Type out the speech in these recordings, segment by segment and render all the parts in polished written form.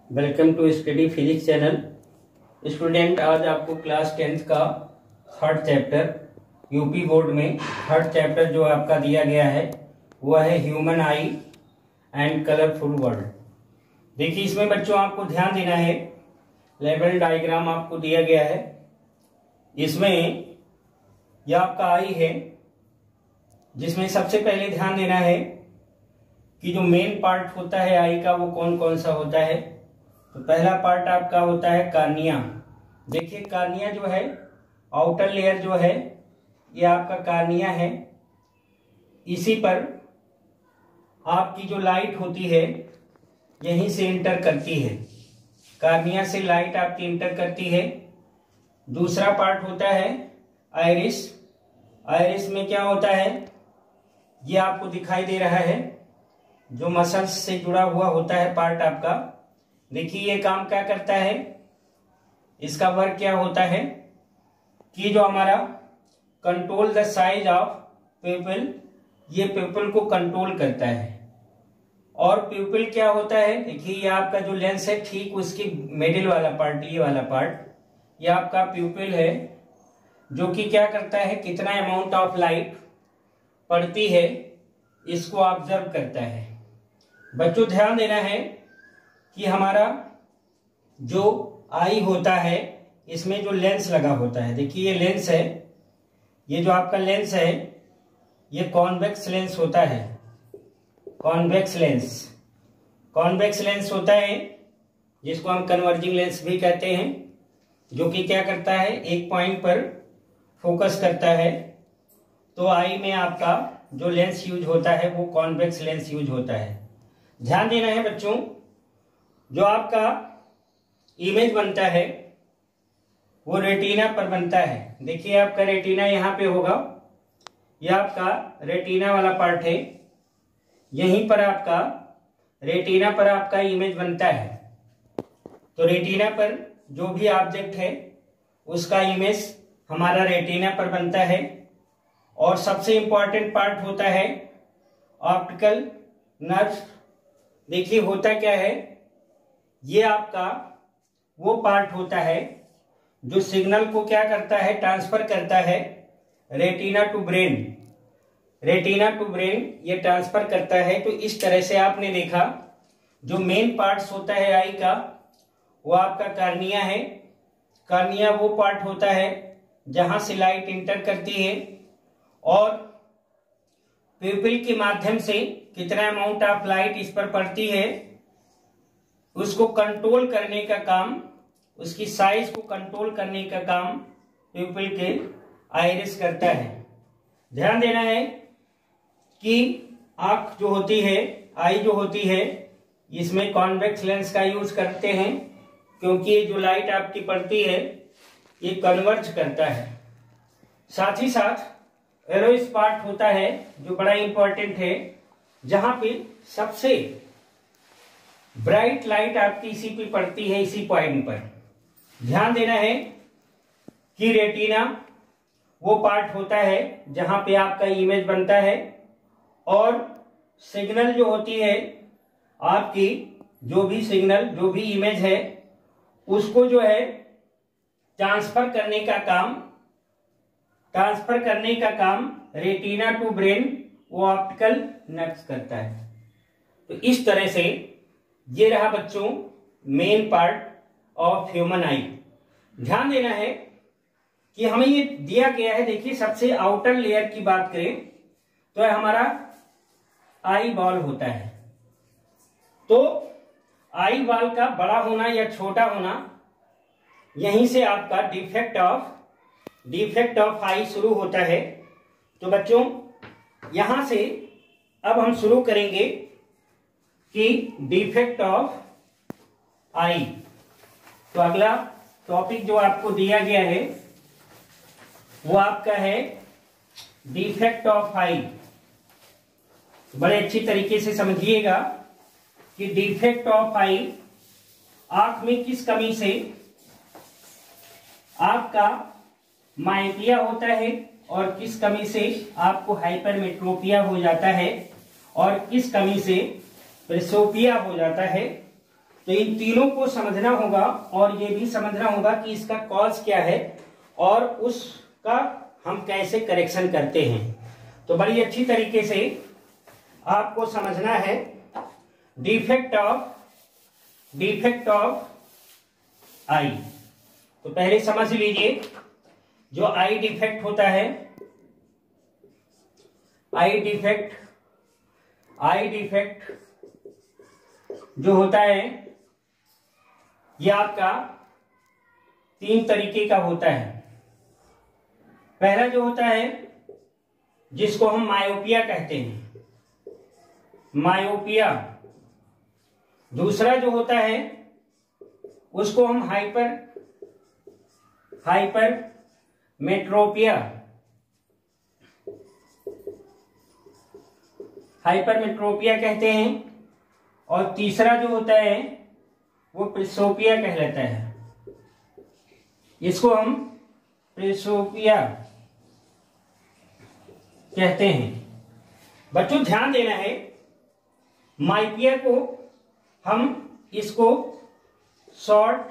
Welcome to study physics channel. Student, आज आपको class 10th का थर्ड चैप्टर यूपी बोर्ड में थर्ड चैप्टर जो आपका दिया गया है वह है human eye and colourful world. देखिए, इसमें बच्चों आपको ध्यान देना है। लेवल डायग्राम आपको दिया गया है। इसमें यह आपका आई है, जिसमें सबसे पहले ध्यान देना है कि जो मेन पार्ट होता है आई का वो कौन कौन सा होता है। तो पहला पार्ट आपका होता है कार्निया। देखिए, कार्निया जो है, आउटर लेयर जो है ये आपका कार्निया है। इसी पर आपकी जो लाइट होती है यहीं से इंटर करती है। कार्निया से लाइट आपकी इंटर करती है। दूसरा पार्ट होता है आइरिस। आइरिस में क्या होता है, ये आपको दिखाई दे रहा है, जो मसल्स से जुड़ा हुआ होता है पार्ट आपका। देखिए, ये काम क्या करता है, इसका वर्क क्या होता है कि जो हमारा कंट्रोल द साइज ऑफ प्यूपिल, ये प्यूपिल को कंट्रोल करता है। और प्यूपिल क्या होता है, देखिए ये आपका जो लेंस है ठीक उसकी मिडिल वाला पार्ट, ये वाला पार्ट, ये आपका प्यूपिल है, जो कि क्या करता है, कितना अमाउंट ऑफ लाइट पड़ती है इसको ऑब्जर्व करता है। बच्चों, ध्यान देना है कि हमारा जो आई होता है इसमें जो लेंस लगा होता है, देखिए ये लेंस है, ये जो आपका लेंस है ये कॉन्वेक्स लेंस होता है। कॉन्वेक्स लेंस, कॉन्वेक्स लेंस होता है जिसको हम कन्वर्जिंग लेंस भी कहते हैं, जो कि क्या करता है, एक पॉइंट पर फोकस करता है। तो आई में आपका जो लेंस यूज होता है वो कॉन्वेक्स लेंस यूज होता है। ध्यान देना है बच्चों, जो आपका इमेज बनता है वो रेटिना पर बनता है। देखिए, आपका रेटिना यहां पे होगा, यह आपका रेटिना वाला पार्ट है, यहीं पर आपका रेटिना पर आपका इमेज बनता है। तो रेटिना पर जो भी ऑब्जेक्ट है उसका इमेज हमारा रेटिना पर बनता है। और सबसे इंपॉर्टेंट पार्ट होता है ऑप्टिकल नर्व। देखिए, होता क्या है, ये आपका वो पार्ट होता है जो सिग्नल को क्या करता है, ट्रांसफर करता है retina to brain. Retina to brain ये ट्रांसफर करता है। तो इस तरह से आपने देखा, जो मेन पार्ट्स होता है आई का वो आपका कार्निया है। कार्निया वो पार्ट होता है जहां से लाइट इंटर करती है और प्यूपिल के माध्यम से कितना अमाउंट ऑफ लाइट इस पर पड़ती है उसको कंट्रोल करने का काम, उसकी साइज को कंट्रोल करने का काम प्यूपिल के आइरिस करता है। ध्यान देना है कि आंख जो होती है, आई जो होती है, इसमें कॉन्वेक्स लेंस का यूज करते हैं, क्योंकि ये जो लाइट आपकी पड़ती है ये कन्वर्ज करता है। साथ ही साथ एरोइस पार्ट होता है जो बड़ा इंपॉर्टेंट है, जहां पे सबसे ब्राइट लाइट आपकी इसी पे पड़ती है, इसी पॉइंट पर। ध्यान देना है कि रेटिना वो पार्ट होता है जहां पे आपका इमेज बनता है और सिग्नल जो होती है आपकी, जो भी सिग्नल, जो भी इमेज है, उसको जो है ट्रांसफर करने का काम रेटिना टू ब्रेन वो ऑप्टिकल नर्व्स करता है। तो इस तरह से ये रहा बच्चों मेन पार्ट ऑफ ह्यूमन आई। ध्यान देना है कि हमें ये दिया गया है। देखिए, सबसे आउटर लेयर की बात करें तो हमारा आई बॉल होता है। तो आई बॉल का बड़ा होना या छोटा होना, यहीं से आपका डिफेक्ट ऑफ आई शुरू होता है। तो बच्चों, यहां से अब हम शुरू करेंगे कि डिफेक्ट ऑफ आई। तो अगला टॉपिक जो आपको दिया गया है वो आपका है डिफेक्ट ऑफ आई। बड़े अच्छी तरीके से समझिएगा कि डिफेक्ट ऑफ आई, आंख में किस कमी से आपका माइपिया होता है और किस कमी से आपको हाइपरमेट्रोपिया हो जाता है और किस कमी से प्रेसोपिया हो जाता है। तो इन तीनों को समझना होगा और ये भी समझना होगा कि इसका कॉज क्या है और उसका हम कैसे करेक्शन करते हैं। तो बड़ी अच्छी तरीके से आपको समझना है डिफेक्ट ऑफ आई। तो पहले समझ लीजिए जो आई डिफेक्ट होता है, आई डिफेक्ट जो होता है ये आपका 3 तरीके का होता है। पहला जो होता है जिसको हम मायोपिया कहते हैं, मायोपिया। दूसरा जो होता है उसको हम हाइपरमेट्रोपिया कहते हैं। और तीसरा जो होता है वो प्रेसोपिया कहलाता है, इसको हम प्रेसोपिया कहते हैं। बच्चों ध्यान देना है, माइपिया को हम इसको शॉर्ट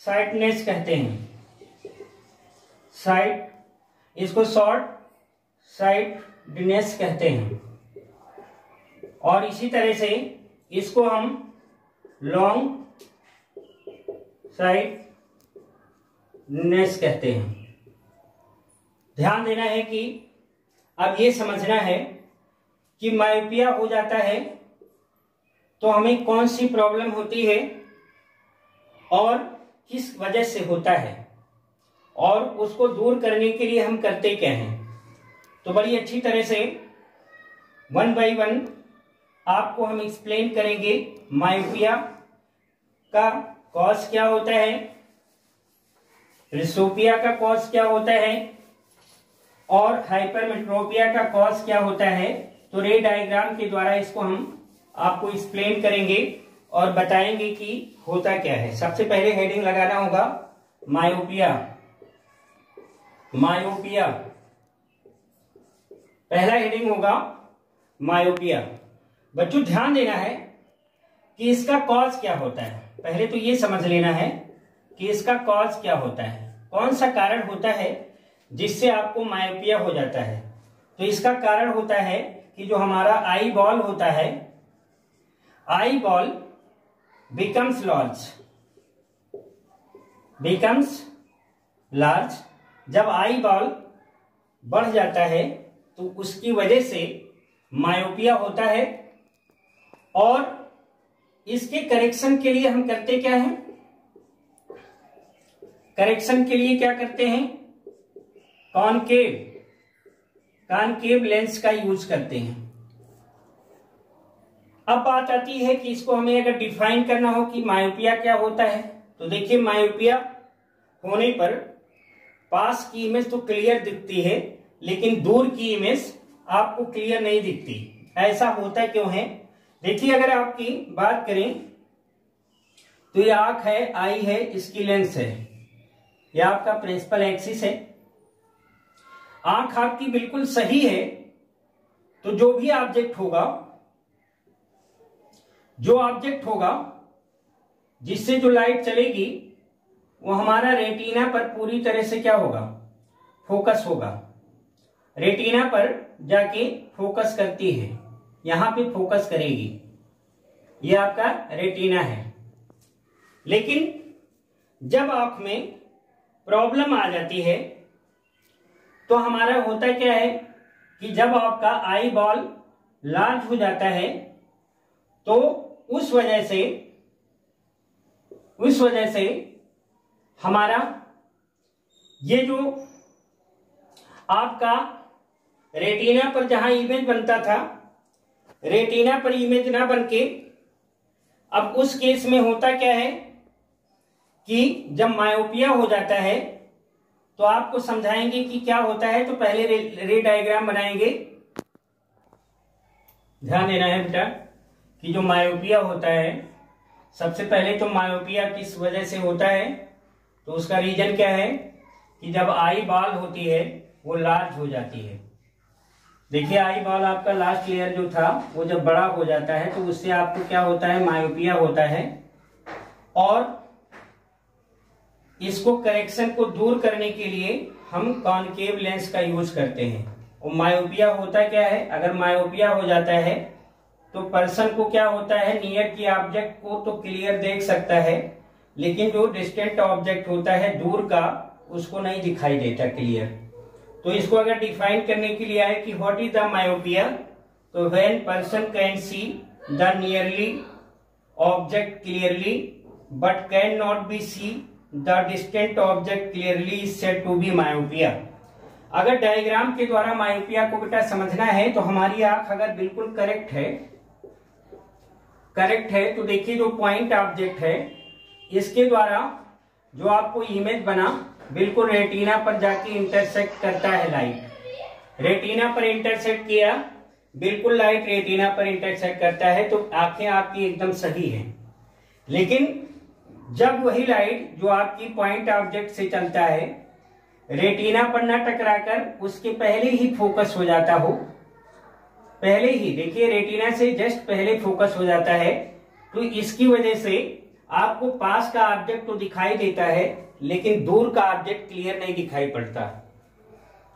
साइटनेस कहते हैं, इसको शॉर्ट साइटनेस कहते हैं। और इसी तरह से इसको हम लॉन्ग साइटनेस कहते हैं। ध्यान देना है कि अब ये समझना है कि मायोपिया हो जाता है तो हमें कौन सी प्रॉब्लम होती है और किस वजह से होता है और उसको दूर करने के लिए हम करते क्या हैं। तो बड़ी अच्छी तरह से 1 बाय 1 आपको हम एक्सप्लेन करेंगे मायोपिया का कॉज क्या होता है, प्रेसोपिया का कॉज क्या होता है और हाइपरमेट्रोपिया का कॉज क्या होता है। तो रे डायग्राम के द्वारा इसको हम आपको एक्सप्लेन करेंगे और बताएंगे कि होता क्या है। सबसे पहले हेडिंग लगाना होगा मायोपिया। पहला हेडिंग होगा मायोपिया। बच्चों ध्यान देना है कि इसका कॉज क्या होता है। पहले तो ये समझ लेना है कि इसका कॉज क्या होता है, कौन सा कारण होता है जिससे आपको मायोपिया हो जाता है। तो इसका कारण होता है कि जो हमारा आई बॉल होता है, आई बॉल बिकम्स लार्ज। जब आई बॉल बढ़ जाता है तो उसकी वजह से मायोपिया होता है। और इसके करेक्शन के लिए हम करते क्या हैं, करेक्शन के लिए क्या करते हैं, कॉनकेव लेंस का यूज करते हैं। अब बात आती है कि इसको हमें अगर डिफाइन करना हो कि मायोपिया क्या होता है। तो देखिए मायोपिया होने पर पास की इमेज तो क्लियर दिखती है लेकिन दूर की इमेज आपको क्लियर नहीं दिखती। ऐसा होता क्यों है? देखिए अगर आपकी बात करें तो ये आंख है, आई है, इसकी लेंस है, ये आपका प्रिंसिपल एक्सिस है। आंख आपकी बिल्कुल सही है तो जो ऑब्जेक्ट होगा जिससे जो लाइट चलेगी वो हमारा रेटिना पर पूरी तरह से क्या होगा, फोकस होगा। रेटिना पर जाके फोकस करती है, यहां पे फोकस करेगी, ये आपका रेटिना है। लेकिन जब आंख में प्रॉब्लम आ जाती है तो हमारा होता क्या है कि जब आपका आई बॉल लार्ज हो जाता है तो उस वजह से हमारा ये जो आपका रेटिना पर जहां इमेज बनता था, रेटिना पर इमेज ना बनके अब उस केस में होता क्या है कि जब मायोपिया हो जाता है तो आपको समझाएंगे कि क्या होता है। तो पहले रे डायग्राम बनाएंगे। ध्यान देना है बेटा कि जो मायोपिया होता है, सबसे पहले तो मायोपिया किस वजह से होता है, तो उसका रीजन क्या है कि जब आई बॉल होती है वो लार्ज हो जाती है। देखिए आई बॉल आपका लास्ट लेयर जो था वो जब बड़ा हो जाता है तो उससे आपको क्या होता है, मायोपिया होता है। और इसको करेक्शन को दूर करने के लिए हम कॉनकेव लेंस का यूज करते हैं। और मायोपिया होता क्या है, अगर मायोपिया हो जाता है तो पर्सन को क्या होता है, नियर की ऑब्जेक्ट को तो क्लियर देख सकता है, लेकिन जो डिस्टेंट ऑब्जेक्ट होता है दूर का, उसको नहीं दिखाई देता क्लियर। तो इसको अगर डिफाइन करने के लिए आए कि व्हाट इज द मायोपिया, तो when person can see the nearly object clearly but can not be see the distant object clearly is said to be myopia. अगर डायग्राम के द्वारा मायोपिया को बेटा समझना है तो हमारी आंख अगर बिल्कुल करेक्ट है तो देखिए जो पॉइंट ऑब्जेक्ट है इसके द्वारा जो आपको इमेज बना बिल्कुल रेटिना पर जाके इंटरसेक्ट करता है लाइट। रेटिना पर इंटरसेक्ट किया, बिल्कुल लाइट रेटिना पर इंटरसेक्ट करता है, तो आंखें आपकी एकदम सही हैं। लेकिन जब वही लाइट जो आपकी पॉइंट ऑब्जेक्ट से चलता है रेटिना पर न टकराकर उसके पहले ही फोकस हो जाता हो, पहले ही देखिए रेटिना से जस्ट पहले फोकस हो जाता है, तो इसकी वजह से आपको पास का ऑब्जेक्ट तो दिखाई देता है लेकिन दूर का ऑब्जेक्ट क्लियर नहीं दिखाई पड़ता।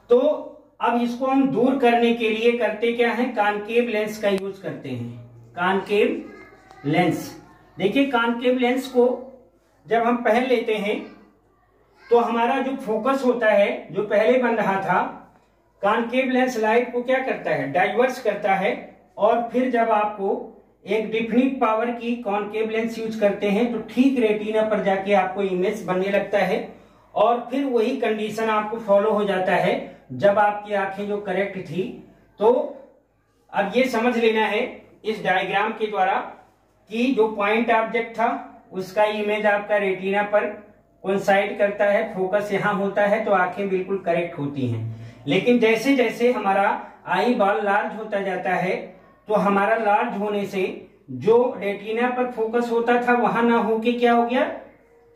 तो अब इसको हम दूर करने के लिए करते क्या है, कॉनकेव लेंस का यूज करते हैं। कॉनकेव लेंस, देखिए कॉनकेव लेंस को जब हम पहन लेते हैं तो हमारा जो फोकस होता है जो पहले बन रहा था, कॉनकेव लेंस लाइट को क्या करता है, डाइवर्स करता है। और फिर जब आपको एक डिफिनिट पावर की कॉनकेव लेंस यूज करते हैं तो ठीक रेटिना पर जाके आपको इमेज बनने लगता है। और फिर वही कंडीशन आपको फॉलो हो जाता है जब आपकी आंखें जो करेक्ट थी। तो अब ये समझ लेना है इस डायग्राम के द्वारा कि जो पॉइंट ऑब्जेक्ट था उसका इमेज आपका रेटिना पर कोइंसाइड करता है, फोकस यहां होता है, तो आंखें बिल्कुल करेक्ट होती हैं। लेकिन जैसे जैसे हमारा आई बॉल लार्ज होता जाता है तो हमारा लार्ज होने से जो रेटिना पर फोकस होता था वहां ना होके क्या हो गया,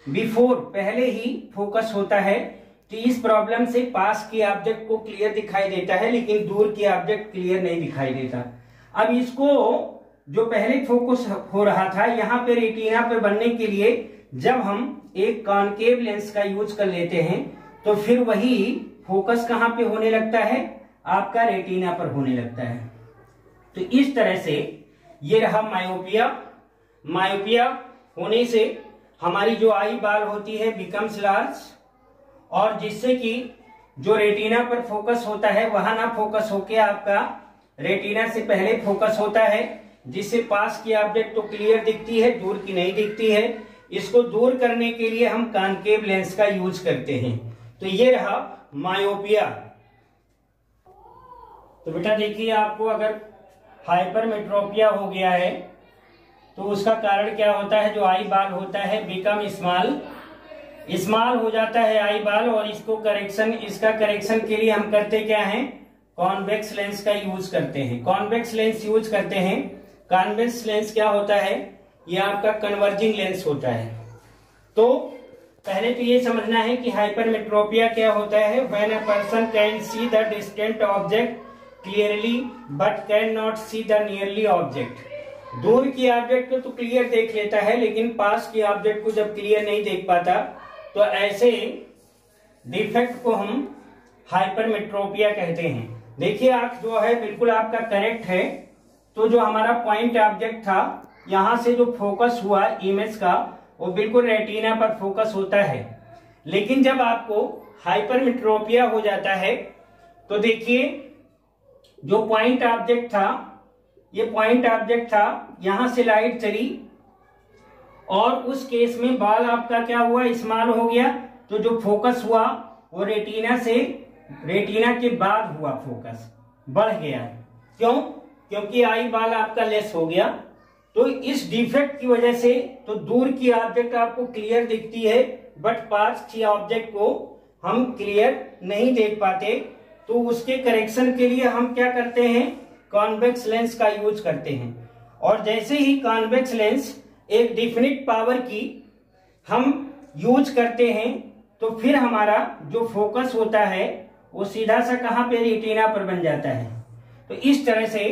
बिफोर पहले ही फोकस होता है। तो इस प्रॉब्लम से पास की ऑब्जेक्ट को क्लियर दिखाई देता है लेकिन दूर की ऑब्जेक्ट क्लियर नहीं दिखाई देता। अब इसको जो पहले फोकस हो रहा था यहाँ पे रेटिना पे बनने के लिए जब हम एक कॉनकेव लेंस का यूज कर लेते हैं तो फिर वही फोकस कहाँ पे होने लगता है, आपका रेटिना पर होने लगता है। तो इस तरह से ये रहा मायोपिया। मायोपिया होने से हमारी जो आई बॉल होती है बिकम्स लार्ज, और जिससे कि जो रेटिना पर फोकस होता है वहां ना फोकस होके आपका रेटिना से पहले फोकस होता है, जिससे पास की ऑब्जेक्ट तो क्लियर दिखती है, दूर की नहीं दिखती है। इसको दूर करने के लिए हम कॉनकेव लेंस का यूज करते हैं। तो ये रहा मायोपिया। तो बेटा देखिए आपको अगर हाइपरमेट्रोपिया हो गया है तो उसका कारण क्या होता है, जो आई बॉल होता है बिकम स्मॉल हो जाता है आई बॉल। और इसका करेक्शन के लिए हम करते क्या हैं, कॉन्वेक्स लेंस का यूज करते हैं। कॉन्वेक्स लेंस यूज करते हैं। कॉन्वेक्स लेंस क्या होता है, ये आपका कन्वर्जिंग लेंस होता है। तो पहले तो ये समझना है कि हाइपरमेट्रोपिया क्या होता है, when a person can see the distant object clearly but can not C the nearly object. दूर की ऑब्जेक्ट को तो क्लियर देख लेता है लेकिन पास की ऑब्जेक्ट को जब क्लियर नहीं देख पाता, तो ऐसे डिफेक्ट को हम हाइपरमेट्रोपिया कहते हैं। देखिए आंख जो है बिल्कुल आपका करेक्ट है, तो जो हमारा पॉइंट ऑब्जेक्ट था यहां से जो फोकस हुआ इमेज का वो बिल्कुल रेटिना पर फोकस होता है। लेकिन जब आपको हाइपरमेट्रोपिया हो जाता है तो देखिए जो पॉइंट ऑब्जेक्ट था, ये पॉइंट ऑब्जेक्ट था, यहां से लाइट चली और उस केस में बॉल आपका क्या हुआ, स्मॉल हो गया। तो जो फोकस हुआ वो रेटिना के बाद हुआ, फोकस बढ़ गया। क्यों? क्योंकि आई बॉल आपका लेस हो गया। तो इस डिफेक्ट की वजह से तो दूर की ऑब्जेक्ट आपको क्लियर दिखती है बट पास की ऑब्जेक्ट को हम क्लियर नहीं देख पाते। तो उसके करेक्शन के लिए हम क्या करते हैं, कॉन्वेक्स लेंस का यूज करते हैं। और जैसे ही कॉन्वेक्स लेंस एक डिफिनिट पावर की हम यूज करते हैं तो फिर हमारा जो फोकस होता है वो सीधा सा कहां पे, रेटिना पर बन जाता है। तो इस तरह से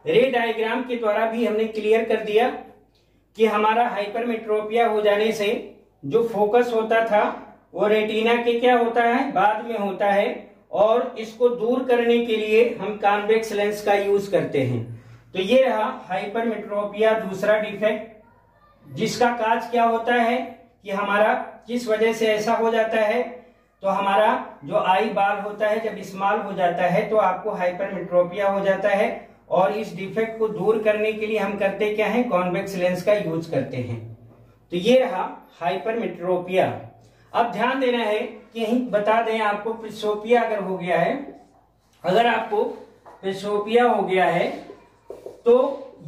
रे डायग्राम के द्वारा भी हमने क्लियर कर दिया कि हमारा हाइपरमेट्रोपिया हो जाने से जो फोकस होता था वो रेटिना के क्या होता है, बाद में होता है, और इसको दूर करने के लिए हम कॉन्वेक्स लेंस का यूज करते हैं। तो ये रहा हाइपरमेट्रोपिया दूसरा डिफेक्ट, जिसका काज क्या होता है कि हमारा किस वजह से ऐसा हो जाता है, तो हमारा जो आई बाल होता है जब स्मॉल हो जाता है तो आपको हाइपरमेट्रोपिया हो जाता है, और इस डिफेक्ट को दूर करने के लिए हम करते क्या है, कॉन्वेक्स लेंस का यूज करते हैं। तो ये रहा हाइपरमेट्रोपिया। अब ध्यान देना है कि यहीं बता दें आपको, प्रेसोपिया अगर हो गया है, अगर आपको प्रेसोपिया हो गया है तो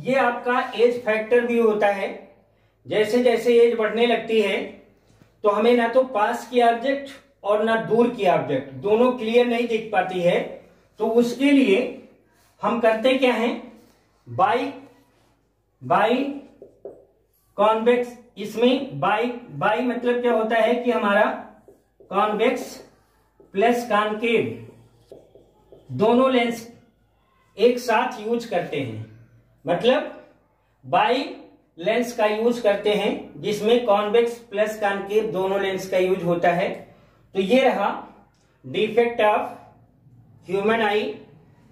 ये आपका एज फैक्टर भी होता है। जैसे जैसे एज बढ़ने लगती है तो हमें ना तो पास की ऑब्जेक्ट और ना दूर की ऑब्जेक्ट दोनों क्लियर नहीं दिख पाती है, तो उसके लिए हम करते क्या हैं, बाई कॉन्वेक्स। इसमें बाई मतलब क्या होता है कि हमारा कॉन्वेक्स प्लस कॉनकेव दोनों लेंस एक साथ यूज करते हैं, मतलब बाई लेंस का यूज करते हैं जिसमें कॉन्वेक्स प्लस कॉनकेव दोनों लेंस का यूज होता है। तो ये रहा डिफेक्ट ऑफ ह्यूमन आई,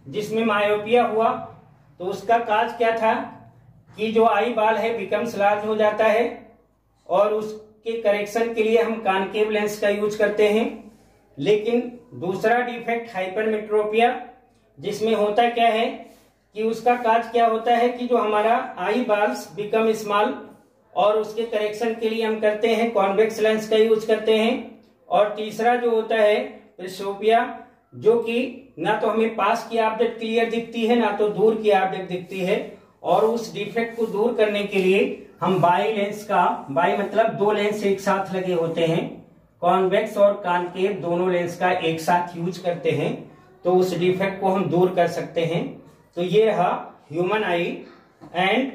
जिसमें मायोपिया हुआ। तो उसका काज क्या था कि जो आई बाल है बिकम्स लार्ज हो जाता है, और उसके करेक्शन के लिए हम कॉनकेव लेंस का यूज करते हैं। लेकिन दूसरा डिफेक्ट हाइपरमेट्रोपिया, जिसमें होता क्या है कि उसका काज क्या होता है कि जो हमारा आई बाल्स बिकम स्मॉल, और उसके करेक्शन के लिए हम करते हैं कॉन्वेक्स लेंस का यूज करते हैं। और तीसरा जो होता है प्रेसोपिया, जो कि ना तो हमें पास की ऑब्जेक्ट क्लियर दिखती है ना तो दूर की ऑब्जेक्ट दिखती है, और उस डिफेक्ट को दूर करने के लिए हम बाई लेंस का, बाई मतलब दो लेंस एक साथ लगे होते हैं, कॉन्वेक्स और कॉनकेव दोनों लेंस का एक साथ यूज करते हैं, तो उस डिफेक्ट को हम दूर कर सकते हैं। तो ये रहा human eye and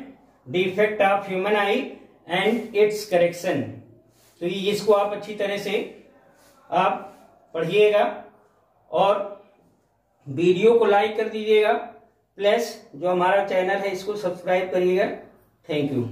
defect of human eye and it's correction. तो ये इसको आप अच्छी तरह से आप पढ़िएगा और वीडियो को लाइक कर दीजिएगा, प्लस जो हमारा चैनल है इसको सब्सक्राइब करिएगा। Thank you.